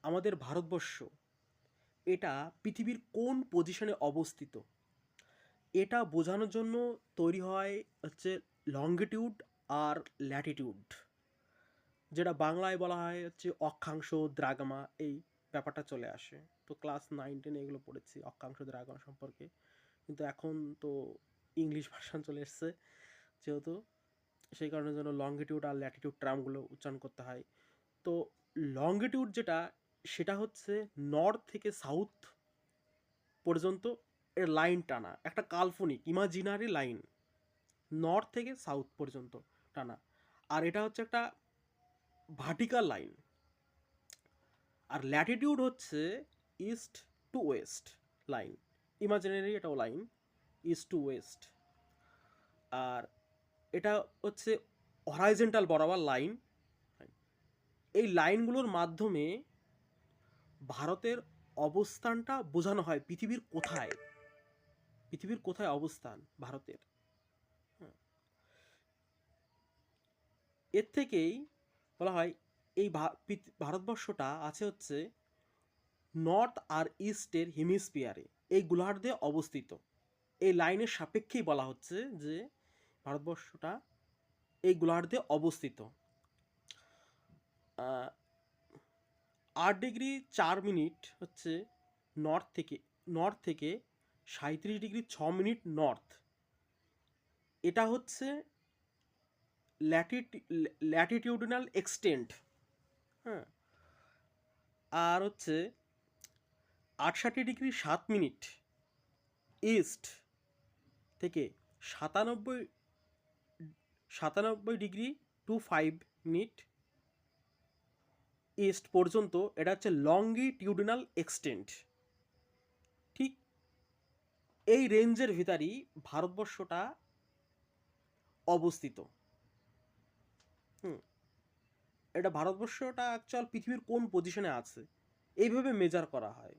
আমাদের ভারতবর্ষ এটা পৃথিবীর কোন পজিশনে অবস্থিত এটা বোঝানোর জন্য তৈরি হয় হচ্ছে লঙ্গিটিউড আর ল্যাটিটিউড, যেটা বাংলায় বলা হয় হচ্ছে অক্ষাংশ দ্রাঘিমা। এই ব্যাপারটা চলে আসে। তো ক্লাস 9-10 এগুলো পড়েছি অক্ষাংশ দ্রাঘিমা সম্পর্কে, কিন্তু এখন তো ইংলিশ ভার্সান চলে এসছে যেহেতু, সেই কারণে যেন লঙ্গিটিউড আর ল্যাটিটিউড টার্মগুলো উচ্চারণ করতে হয়। তো লঙ্গিটিউড যেটা, সেটা হচ্ছে নর্থ থেকে সাউথ পর্যন্ত এর লাইন টানা, একটা কাল্পনিক ইমাজিনারি লাইন, নর্থ থেকে সাউথ পর্যন্ত টানা। আর এটা হচ্ছে একটা ভার্টিক্যাল লাইন। আর ল্যাটিটিউড হচ্ছে east two West line, imaginary এটাও লাইন, ইস্ট টু ওয়েস্ট। আর এটা হচ্ছে হরাইজেন্টাল বরাবর লাইন। এই লাইনগুলোর মাধ্যমে ভারতের অবস্থানটা বোঝানো হয়, পৃথিবীর কোথায়, পৃথিবীর কোথায় অবস্থান ভারতের। হ্যাঁ, এর থেকেই বলা হয় এই ভারতবর্ষটা আছে হচ্ছে নর্থ আর ইস্টের হেমিস্ফিয়ারে, এই গোলার্ধে অবস্থিত। এই লাইনের সাপেক্ষেই বলা হচ্ছে যে ভারতবর্ষটা এই গোলার্ধে অবস্থিত। 8°4' হচ্ছে নর্থ থেকে 37°6' নর্থ, এটা হচ্ছে ল্যাটিটিউডিনাল এক্সটেন্ট। হ্যাঁ, আর হচ্ছে 68°7' ইস্ট থেকে 97°2 ইস্ট পর্যন্ত এটা হচ্ছে লঙ্গিটিউডিনাল এক্সটেন্ট। ঠিক এই রেঞ্জের ভিতরেই ভারতবর্ষটা অবস্থিত। হুম, এটা ভারতবর্ষটা অ্যাকচুয়াল পৃথিবীর কোন পজিশনে আছে এইভাবে মেজার করা হয়।